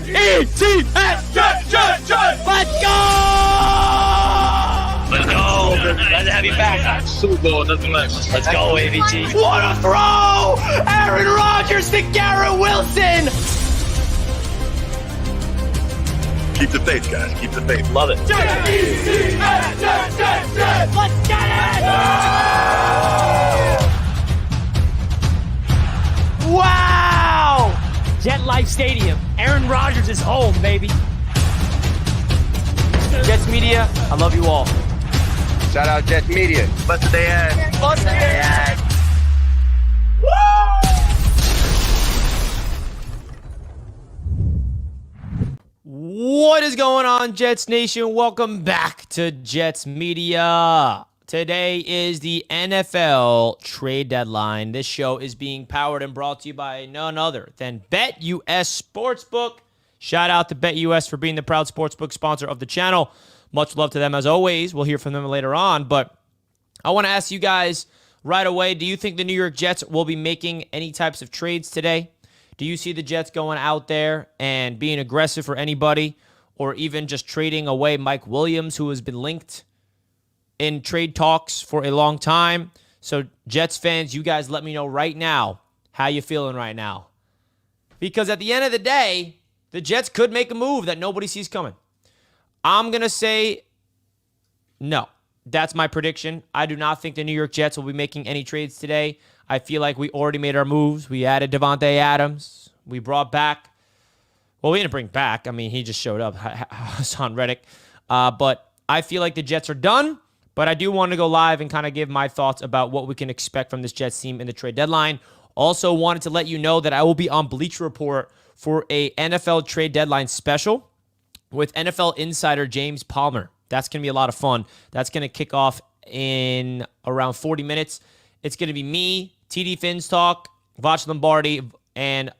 J-E-T-S! Jet! Let's go! Let's go. Glad to have you back. Super Bowl, nothing less. Let's go, AVT. What a throw! Aaron Rodgers to Garrett Wilson! Keep the faith, guys. Keep the faith. Love it. Jet! Let's get it! Wow! Jet Life Stadium. Aaron Rodgers is home, baby. Jets Media, I love you all. Shout out Jets Media. Blessed day ahead. Blessed day ahead. What is going on, Jets Nation? Welcome back to Jets Media. Today is the NFL trade deadline. This show is being powered and brought to you by none other than BetUS Sportsbook. Shout out to BetUS for being the proud sportsbook sponsor of the channel. Much love to them as always. We'll hear from them later on. But I want to ask you guys right away, do you think the New York Jets will be making any types of trades today? Do you see the Jets going out there and being aggressive for anybody, or even just trading away Mike Williams, who has been linked in trade talks for a long time? So Jets fans, you guys let me know right now how you feeling right now. Because at the end of the day, the Jets could make a move that nobody sees coming. I'm going to say no. That's my prediction. I do not think the New York Jets will be making any trades today. I feel like we already made our moves. We added Devontae Adams. We brought back, well, we didn't bring back. I mean, he just showed up, Hassan Reddick. But I feel like the Jets are done. But I do want to go live and kind of give my thoughts about what we can expect from this Jets team in the trade deadline. Also wanted to let you know that I will be on Bleacher Report for a NFL trade deadline special with NFL insider James Palmer. That's going to be a lot of fun. That's going to kick off in around 40 minutes. It's going to be me, TD Finstock, Vach Lombardi, and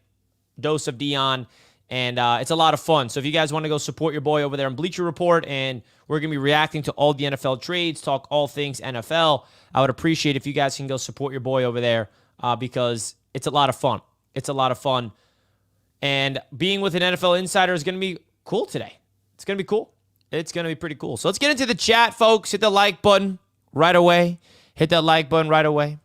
Dose of Dion. And it's a lot of fun. So if you guys want to go support your boy over there on Bleacher Report, and we're going to be reacting to all the NFL trades, talk all things NFL, I would appreciate if you guys can go support your boy over there because it's a lot of fun. It's a lot of fun. And being with an NFL insider is going to be cool today. It's going to be cool. It's going to be pretty cool. So let's get into the chat, folks. Hit the like button right away. Hit that like button right away.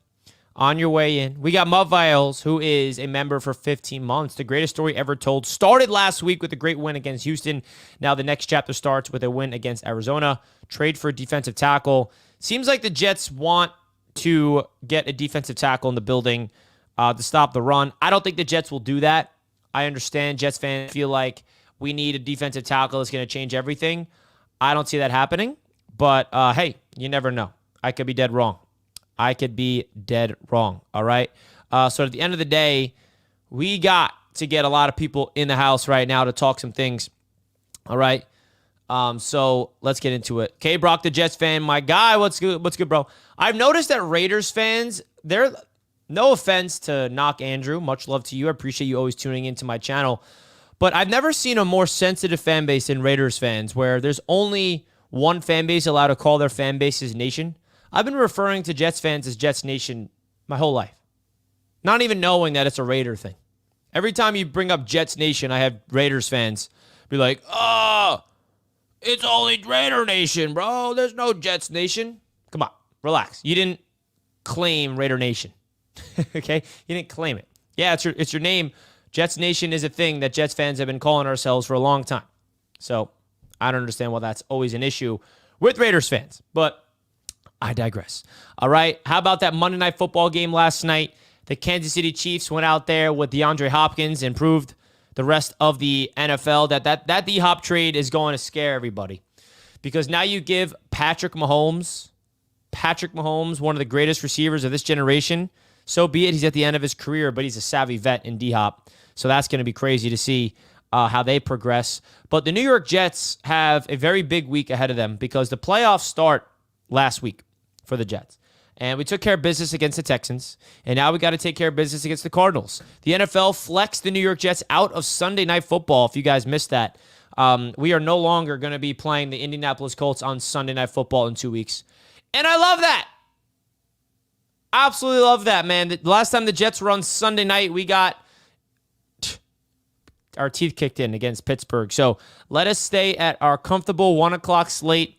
On your way in. We got Muv Viles, who is a member for 15 months. The greatest story ever told. Started last week with a great win against Houston. Now the next chapter starts with a win against Arizona. Trade for a defensive tackle. Seems like the Jets want to get a defensive tackle in the building to stop the run. I don't think the Jets will do that. I understand Jets fans feel like we need a defensive tackle that's going to change everything. I don't see that happening. But, hey, you never know. I could be dead wrong. I could be dead wrong, all right? So at the end of the day, we got to get a lot of people in the house right now to talk some things, all right? So let's get into it. K. Brock, the Jets fan, my guy, what's good? What's good, bro? I've noticed that Raiders fans, they're, no offense to knock Andrew, much love to you. I appreciate you always tuning into my channel. But I've never seen a more sensitive fan base than Raiders fans, where there's only one fan base allowed to call their fan base his nation. I've been referring to Jets fans as Jets Nation my whole life, not even knowing that it's a Raider thing. Every time you bring up Jets Nation, I have Raiders fans be like, oh, it's only Raider Nation, bro. There's no Jets Nation. Come on, relax. You didn't claim Raider Nation, okay? You didn't claim it. Yeah, it's your name. Jets Nation is a thing that Jets fans have been calling ourselves for a long time. So I don't understand why that's always an issue with Raiders fans, but I digress. All right, how about that Monday Night Football game last night? The Kansas City Chiefs went out there with DeAndre Hopkins and proved the rest of the NFL that D-Hop trade is going to scare everybody. Because now you give Patrick Mahomes, one of the greatest receivers of this generation, so be it. He's at the end of his career, but he's a savvy vet in D-Hop. So that's going to be crazy to see how they progress. But the New York Jets have a very big week ahead of them because the playoffs start last week for the Jets. And we took care of business against the Texans, and now we got to take care of business against the Cardinals. The NFL flexed the New York Jets out of Sunday Night Football, if you guys missed that. We are no longer going to be playing the Indianapolis Colts on Sunday Night Football in 2 weeks. And I love that. Absolutely love that, man. The last time the Jets were on Sunday night, we got our teeth kicked in against Pittsburgh. So let us stay at our comfortable 1 o'clock slate.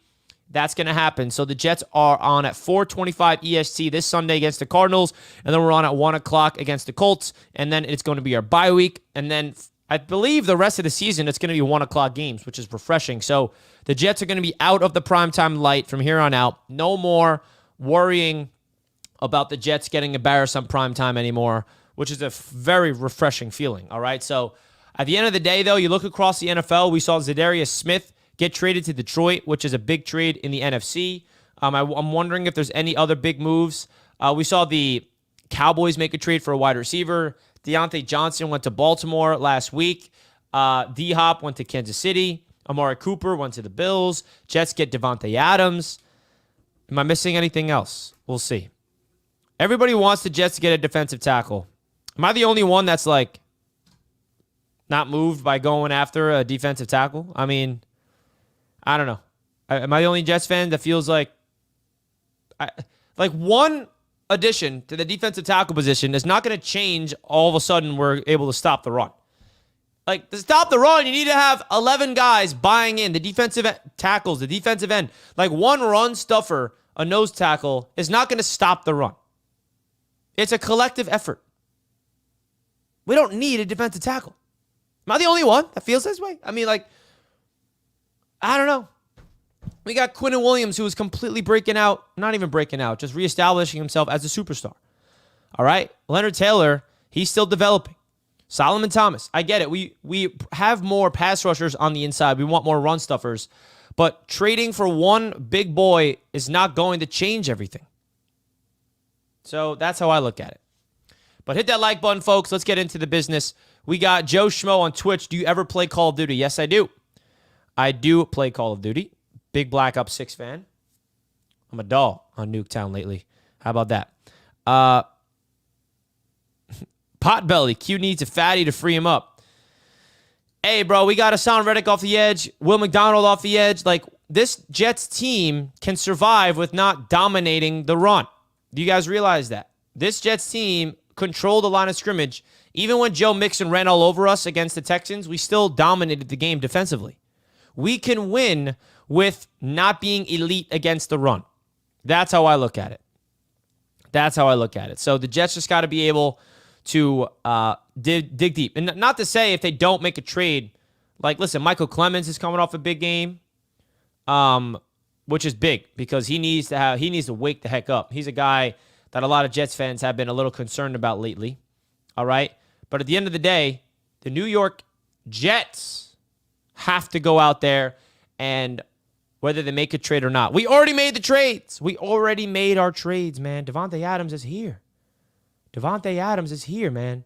That's going to happen. So the Jets are on at 4:25 EST this Sunday against the Cardinals, and then we're on at 1 o'clock against the Colts, and then it's going to be our bye week, and then I believe the rest of the season it's going to be 1 o'clock games, which is refreshing. So the Jets are going to be out of the primetime light from here on out. No more worrying about the Jets getting embarrassed on primetime anymore, which is a very refreshing feeling, all right? So at the end of the day, though, you look across the NFL, we saw Zadarius Smith get traded to Detroit, which is a big trade in the NFC. I'm wondering if there's any other big moves. We saw the Cowboys make a trade for a wide receiver. Deontay Johnson went to Baltimore last week. D-Hop went to Kansas City. Amari Cooper went to the Bills. Jets get Devontae Adams. Am I missing anything else? We'll see. Everybody wants the Jets to get a defensive tackle. Am I the only one that's like not moved by going after a defensive tackle? I mean, I don't know. Am I the only Jets fan that feels like one addition to the defensive tackle position is not going to change all of a sudden we're able to stop the run? Like, to stop the run, you need to have 11 guys buying in. The defensive tackles, the defensive end. Like, one run stuffer, a nose tackle, is not going to stop the run. It's a collective effort. We don't need a defensive tackle. Am I the only one that feels this way? I mean, like, I don't know. We got Quinnen Williams, who is completely breaking out, not even breaking out, just reestablishing himself as a superstar. All right? Leonard Taylor, he's still developing. Solomon Thomas, I get it. We have more pass rushers on the inside. We want more run stuffers. But trading for one big boy is not going to change everything. So that's how I look at it. But hit that like button, folks. Let's get into the business. We got Joe Schmo on Twitch. Do you ever play Call of Duty? Yes, I do. I do play Call of Duty. Big Black Ops 6 fan. I'm a doll on Nuketown lately. How about that? Potbelly. Q needs a fatty to free him up. Hey, bro, we got Hassan Reddick off the edge. Will McDonald off the edge. Like, this Jets team can survive with not dominating the run. Do you guys realize that? This Jets team controlled the line of scrimmage. Even when Joe Mixon ran all over us against the Texans, we still dominated the game defensively. We can win with not being elite against the run. That's how I look at it. That's how I look at it. So the Jets just got to be able to dig deep. And not to say if they don't make a trade, like, listen, Michael Clemens is coming off a big game, which is big because he needs to wake the heck up. He's a guy that a lot of Jets fans have been a little concerned about lately. All right? But at the end of the day, the New York Jets have to go out there and whether they make a trade or not. We already made the trades. We already made our trades, man. Devontae Adams is here. Devontae Adams is here, man.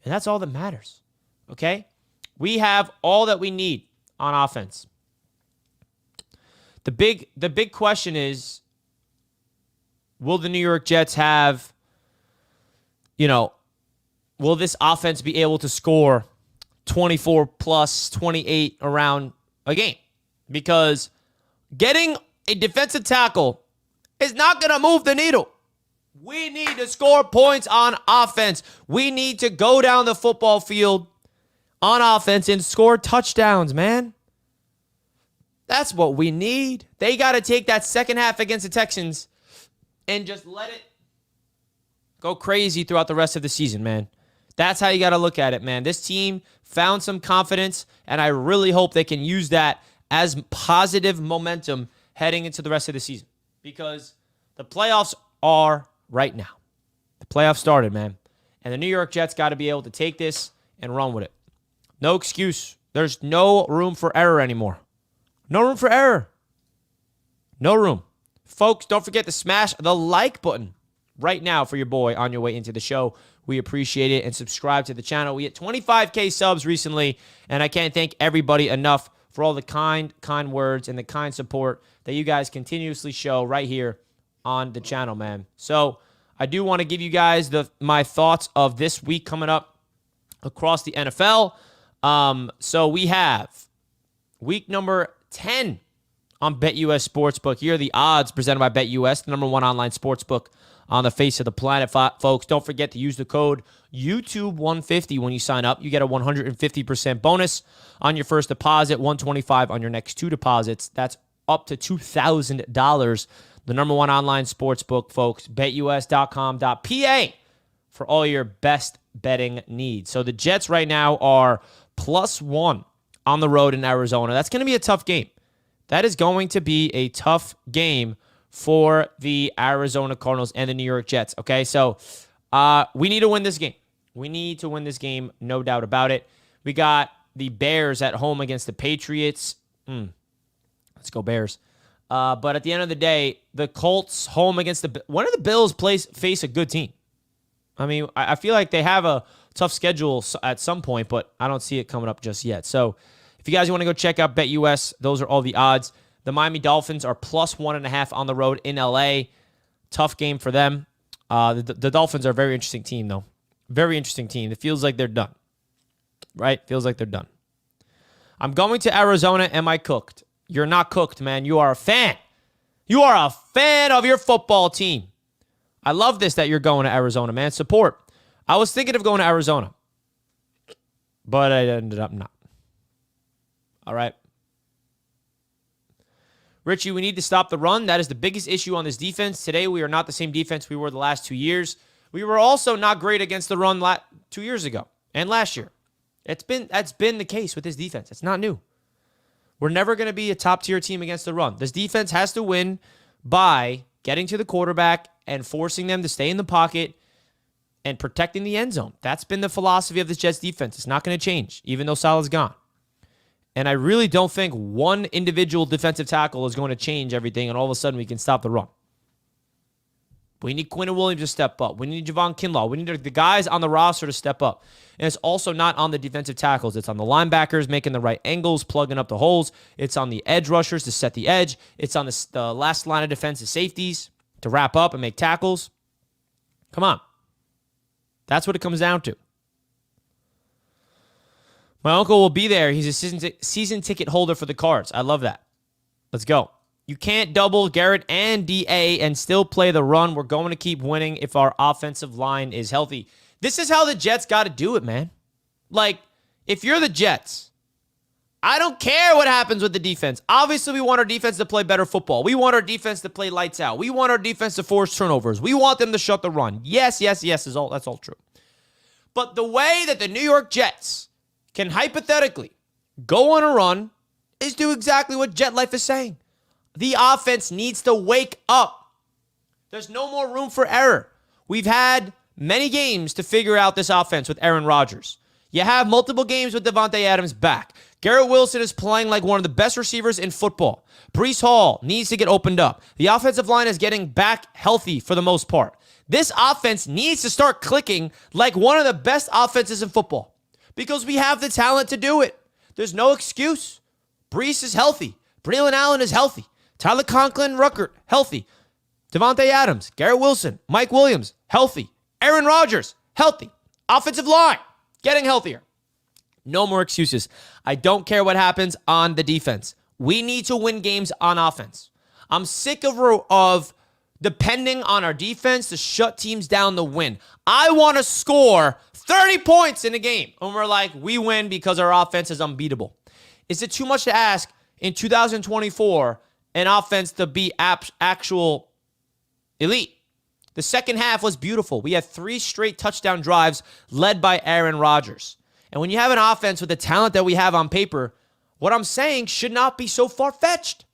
And that's all that matters. Okay? We have all that we need on offense. The big question is, will the New York Jets have, will this offense be able to score 24 plus 28 around a game? Because getting a defensive tackle is not going to move the needle. We need to score points on offense. We need to go down the football field on offense and score touchdowns, man. That's what we need. They got to take that second half against the Texans and just let it go crazy throughout the rest of the season, man. That's how you got to look at it, man. This team found some confidence, and I really hope they can use that as positive momentum heading into the rest of the season because the playoffs are right now. The playoffs started, man. And the New York Jets got to be able to take this and run with it. No excuse. There's no room for error anymore. No room for error. No room. Folks, don't forget to smash the like button right now for your boy on your way into the show. We appreciate it. And subscribe to the channel. We hit 25K subs recently, and I can't thank everybody enough for all the kind words and the kind support that you guys continuously show right here on the channel, man. So I do want to give you guys my thoughts of this week coming up across the NFL. So we have week number 10 on BetUS Sportsbook. Here are the odds presented by BetUS, the number one online sportsbook on the face of the planet, folks. Don't forget to use the code YouTube150 when you sign up. You get a 150% bonus on your first deposit, $125 on your next two deposits. That's up to $2,000. The number one online sportsbook, folks. BetUS.com.pa for all your best betting needs. So the Jets right now are +1 on the road in Arizona. That's going to be a tough game. That is going to be a tough game for the Arizona Cardinals and the New York Jets. Okay, so we need to win this game. We need to win this game, no doubt about it. We got the Bears at home against the Patriots. Let's go Bears. But at the end of the day, the Colts home against one of the Bills face a good team. I mean, I feel like they have a tough schedule at some point, but I don't see it coming up just yet. So if you guys want to go check out BetUS, those are all the odds. The Miami Dolphins are +1.5 on the road in LA. Tough game for them. The Dolphins are a very interesting team, though. Very interesting team. It feels like they're done. Right? Feels like they're done. I'm going to Arizona. Am I cooked? You're not cooked, man. You are a fan. You are a fan of your football team. I love this that you're going to Arizona, man. Support. I was thinking of going to Arizona, but I ended up not. All right. Richie, we need to stop the run. That is the biggest issue on this defense. Today, we are not the same defense we were the last 2 years. We were also not great against the run 2 years ago and last year. That's been the case with this defense. It's not new. We're never going to be a top-tier team against the run. This defense has to win by getting to the quarterback and forcing them to stay in the pocket and protecting the end zone. That's been the philosophy of this Jets defense. It's not going to change, even though Salah's gone. And I really don't think one individual defensive tackle is going to change everything, and all of a sudden we can stop the run. We need Quinn Williams to step up. We need Javon Kinlaw. We need the guys on the roster to step up. And it's also not on the defensive tackles. It's on the linebackers making the right angles, plugging up the holes. It's on the edge rushers to set the edge. It's on the last line of defensive safeties to wrap up and make tackles. Come on. That's what it comes down to. My uncle will be there. He's a season ticket holder for the Cards. I love that. Let's go. You can't double Garrett and DA and still play the run. We're going to keep winning if our offensive line is healthy. This is how the Jets got to do it, man. Like, if you're the Jets, I don't care what happens with the defense. Obviously, we want our defense to play better football. We want our defense to play lights out. We want our defense to force turnovers. We want them to shut the run. Yes, that's all true. But the way that the New York Jets can hypothetically go on a run is do exactly what Jet Life is saying. The offense needs to wake up. There's no more room for error. We've had many games to figure out this offense with Aaron Rodgers. You have multiple games with Davante Adams back. Garrett Wilson is playing like one of the best receivers in football. Breece Hall needs to get opened up. The offensive line is getting back healthy for the most part. This offense needs to start clicking like one of the best offenses in football because we have the talent to do it. There's no excuse. Breece is healthy. Braylon Allen is healthy. Tyler Conklin, Ruckert, healthy. Davante Adams, Garrett Wilson, Mike Williams, healthy. Aaron Rodgers, healthy. Offensive line, getting healthier. No more excuses. I don't care what happens on the defense. We need to win games on offense. I'm sick of depending on our defense to shut teams down to win. I want to score 30 points in a game. And we're like, we win because our offense is unbeatable. Is it too much to ask in 2024 an offense to be actual elite? The second half was beautiful. We had 3 straight touchdown drives led by Aaron Rodgers. And when you have an offense with the talent that we have on paper, what I'm saying should not be so far-fetched.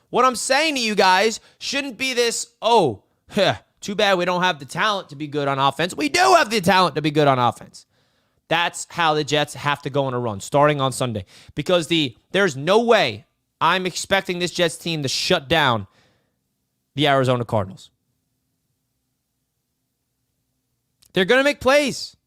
What I'm saying to you guys shouldn't be this, too bad we don't have the talent to be good on offense. We do have the talent to be good on offense. That's how the Jets have to go on a run, starting on Sunday. Because there's no way I'm expecting this Jets team to shut down the Arizona Cardinals. They're going to make plays.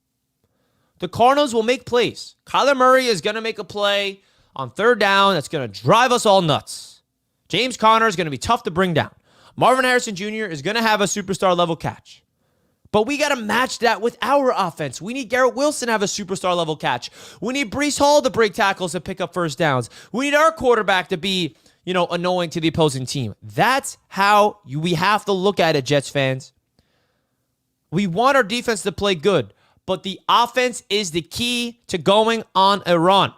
The Cardinals will make plays. Kyler Murray is going to make a play on third down that's going to drive us all nuts. James Conner is going to be tough to bring down. Marvin Harrison Jr. is going to have a superstar level catch. But we got to match that with our offense. We need Garrett Wilson to have a superstar level catch. We need Breece Hall to break tackles and pick up first downs. We need our quarterback to be, annoying to the opposing team. That's how we have to look at it, Jets fans. We want our defense to play good, but the offense is the key to going on a run.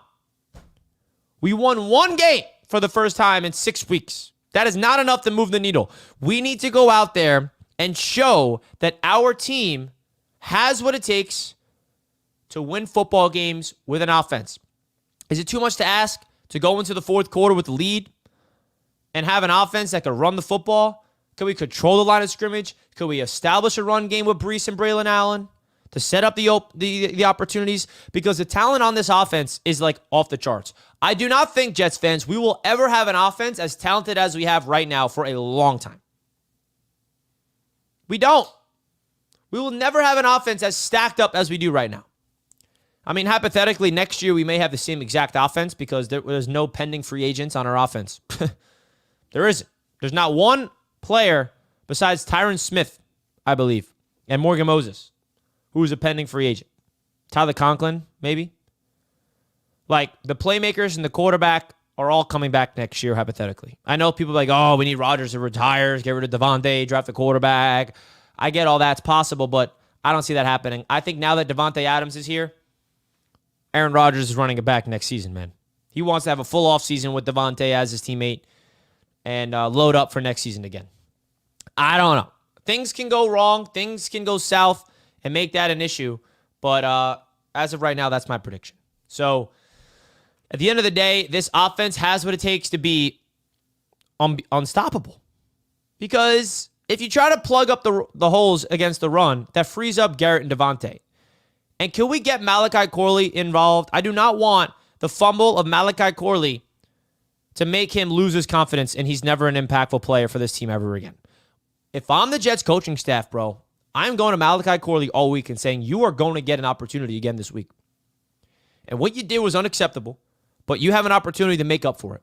We won one game for the first time in 6 weeks. That is not enough to move the needle. We need to go out there and show that our team has what it takes to win football games with an offense. Is it too much to ask to go into the fourth quarter with the lead and have an offense that can run the football? Can we control the line of scrimmage? Can we establish a run game with Breece and Braylon Allen to set up the opportunities? Because the talent on this offense is like off the charts. I do not think, Jets fans, we will ever have an offense as talented as we have right now for a long time. We don't. We will never have an offense as stacked up as we do right now. I mean, hypothetically, next year we may have the same exact offense because there's no pending free agents on our offense. There isn't. There's not one player besides Tyron Smith, I believe, and Morgan Moses, who is a pending free agent. Tyler Conklin, maybe. Like, the playmakers and the quarterback are all coming back next year, hypothetically. I know people are like, oh, we need Rodgers to retire, get rid of Devontae, draft the quarterback. I get all that's possible, but I don't see that happening. I think now that Devontae Adams is here, Aaron Rodgers is running it back next season, man. He wants to have a full offseason with Devontae as his teammate and load up for next season again. I don't know. Things can go wrong. Things can go south and make that an issue. But as of right now, that's my prediction. So at the end of the day, this offense has what it takes to be unstoppable. Because if you try to plug up the holes against the run, that frees up Garrett and Devontae. And can we get Malachi Corley involved? I do not want the fumble of Malachi Corley to make him lose his confidence and he's never an impactful player for this team ever again. If I'm the Jets coaching staff, bro, I'm going to Malachi Corley all week and saying you are going to get an opportunity again this week. And what you did was unacceptable, but you have an opportunity to make up for it.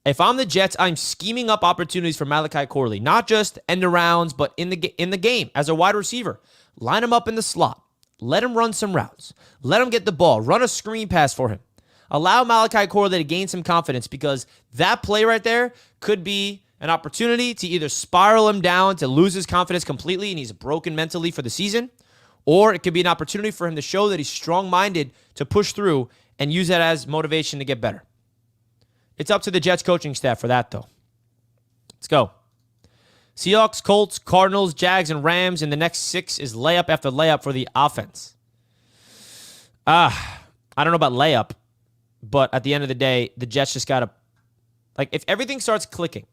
If I'm the Jets, I'm scheming up opportunities for Malachi Corley, not just end arounds, but in the game as a wide receiver. Line him up in the slot. Let him run some routes. Let him get the ball. Run a screen pass for him. Allow Malachi Corley to gain some confidence because that play right there could be an opportunity to either spiral him down to lose his confidence completely and he's broken mentally for the season, or it could be an opportunity for him to show that he's strong-minded to push through and use that as motivation to get better. It's up to the Jets coaching staff for that, though. Let's go. Seahawks, Colts, Cardinals, Jags, and Rams. And the next 6 is layup after layup for the offense. I don't know about layup, but at the end of the day, the Jets just got to... Like, if everything starts clicking,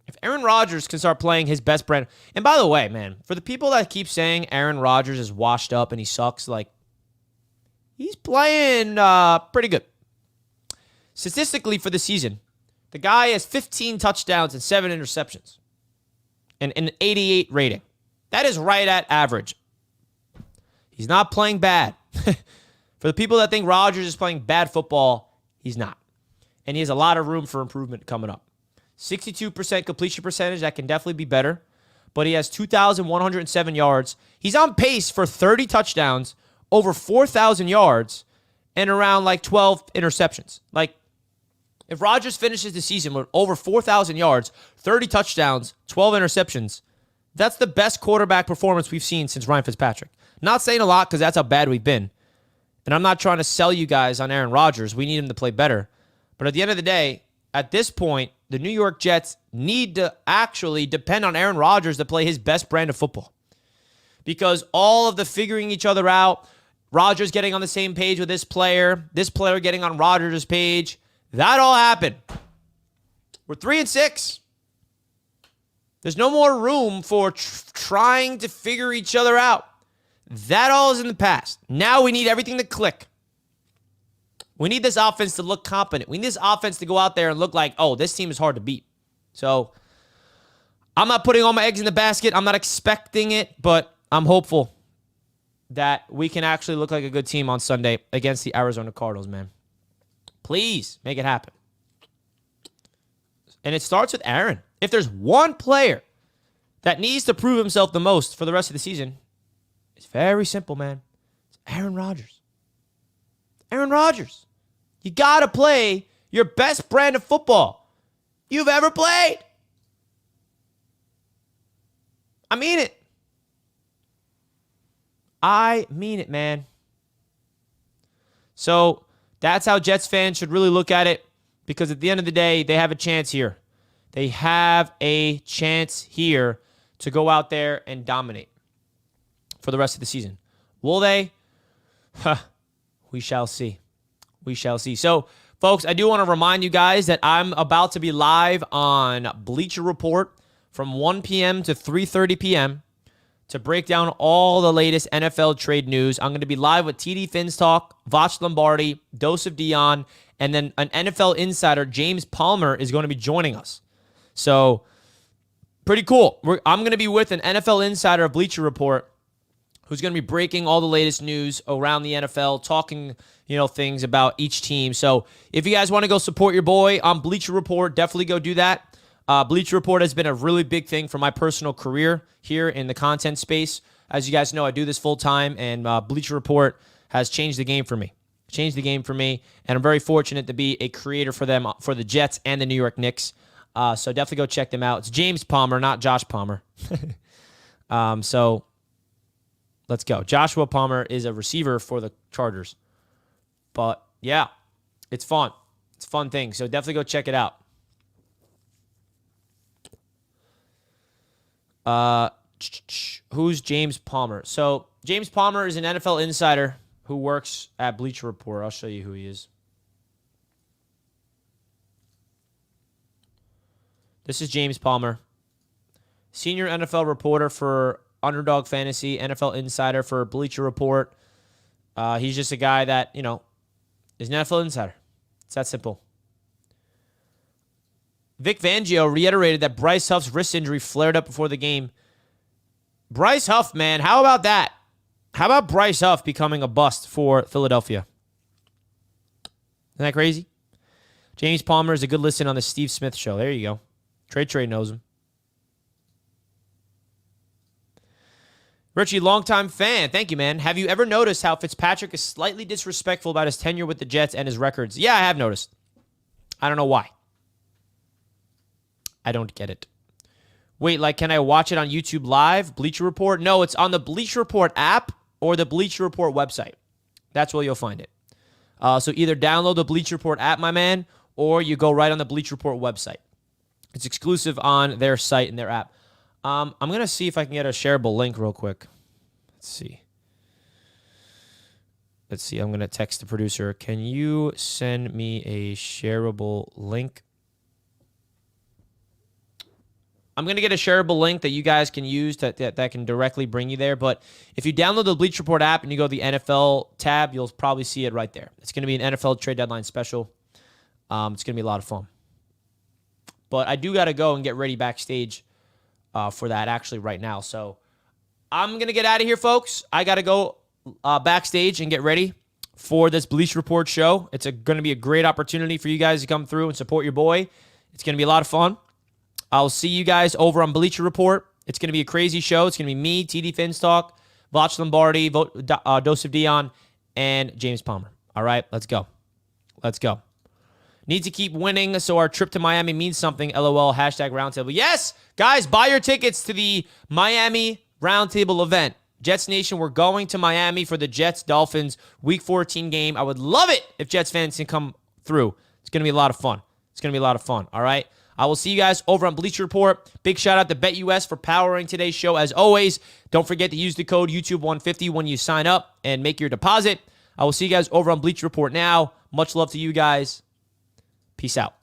if Aaron Rodgers can start playing his best brand... And by the way, man, for the people that keep saying Aaron Rodgers is washed up and he sucks, like, he's playing pretty good. Statistically for the season, the guy has 15 touchdowns and 7 interceptions. And an 88 rating. That is right at average. He's not playing bad. For the people that think Rodgers is playing bad football, he's not. And he has a lot of room for improvement coming up. 62% completion percentage, that can definitely be better. But he has 2,107 yards. He's on pace for 30 touchdowns, over 4,000 yards, and around like 12 interceptions. Like, if Rodgers finishes the season with over 4,000 yards, 30 touchdowns, 12 interceptions, that's the best quarterback performance we've seen since Ryan Fitzpatrick. Not saying a lot because that's how bad we've been. And I'm not trying to sell you guys on Aaron Rodgers. We need him to play better. But at the end of the day, at this point, the New York Jets need to actually depend on Aaron Rodgers to play his best brand of football. Because all of the figuring each other out, Rodgers getting on the same page with this player getting on Rodgers' page, that all happened. We're 3-6. There's no more room for trying to figure each other out. That all is in the past. Now we need everything to click. We need this offense to look competent. We need this offense to go out there and look like, oh, this team is hard to beat. So I'm not putting all my eggs in the basket. I'm not expecting it, but I'm hopeful that we can actually look like a good team on Sunday against the Arizona Cardinals, man. Please make it happen. And it starts with Aaron. If there's one player that needs to prove himself the most for the rest of the season, it's very simple, man. It's Aaron Rodgers. Aaron Rodgers. You got to play your best brand of football. you've ever played. I mean it. I mean it, man. So that's how Jets fans should really look at it, because at the end of the day, they have a chance here. They have a chance here to go out there and dominate for the rest of the season. Will they? We shall see. We shall see. So, folks, I do want to remind you guys that I'm about to be live on Bleacher Report from 1 p.m. to 3:30 p.m. to break down all the latest NFL trade news. I'm going to be live with TD Finstock, Vach Lombardi, Dose of Dion, and then an NFL insider, James Palmer, is going to be joining us. So, pretty cool. I'm going to be with an NFL insider of Bleacher Report who's going to be breaking all the latest news around the NFL, talking, things about each team. So, if you guys want to go support your boy on Bleacher Report, definitely go do that. Bleacher Report has been a really big thing for my personal career here in the content space. As you guys know, I do this full time, and Bleacher Report has changed the game for me. And I'm very fortunate to be a creator for them, for the Jets and the New York Knicks. So definitely go check them out. It's James Palmer, not Josh Palmer. So let's go. Joshua Palmer is a receiver for the Chargers. But yeah, it's fun. It's a fun thing. So definitely go check it out. Who's James Palmer? So James Palmer is an NFL insider who works at Bleacher Report. I'll show you who he is. This is James Palmer, senior NFL reporter for Underdog Fantasy, NFL insider for Bleacher Report. He's just a guy that, is an NFL insider. It's that simple. Vic Fangio reiterated that Bryce Huff's wrist injury flared up before the game. Bryce Huff, man, how about that? How about Bryce Huff becoming a bust for Philadelphia? Isn't that crazy? James Palmer is a good listen on the Steve Smith show. There you go. Trey knows him. Richie, longtime fan. Thank you, man. Have you ever noticed how Fitzpatrick is slightly disrespectful about his tenure with the Jets and his records? Yeah, I have noticed. I don't know why. I don't get it. Wait, can I watch it on YouTube Live? Bleacher Report? No, it's on the Bleacher Report app or the Bleacher Report website. That's where you'll find it. So either download the Bleacher Report app, my man, or you go right on the Bleacher Report website. It's exclusive on their site and their app. I'm going to see if I can get a shareable link real quick. Let's see. I'm going to text the producer. Can you send me a shareable link? I'm going to get a shareable link that you guys can use that can directly bring you there. But if you download the Bleacher Report app and you go to the NFL tab, you'll probably see it right there. It's going to be an NFL trade deadline special. It's going to be a lot of fun. But I do got to go and get ready backstage for that actually right now. So I'm going to get out of here, folks. I got to go backstage and get ready for this Bleacher Report show. It's going to be a great opportunity for you guys to come through and support your boy. It's going to be a lot of fun. I'll see you guys over on Bleacher Report. It's going to be a crazy show. It's going to be me, TD Finstock, Vach Lombardi, Dose of Dion, and James Palmer. All right, let's go. Need to keep winning so our trip to Miami means something. LOL, #roundtable. Yes, guys, buy your tickets to the Miami Roundtable event. Jets Nation, we're going to Miami for the Jets-Dolphins Week 14 game. I would love it if Jets fans can come through. It's going to be a lot of fun. All right? I will see you guys over on Bleacher Report. Big shout out to BetUS for powering today's show. As always, don't forget to use the code YouTube150 when you sign up and make your deposit. I will see you guys over on Bleacher Report now. Much love to you guys. Peace out.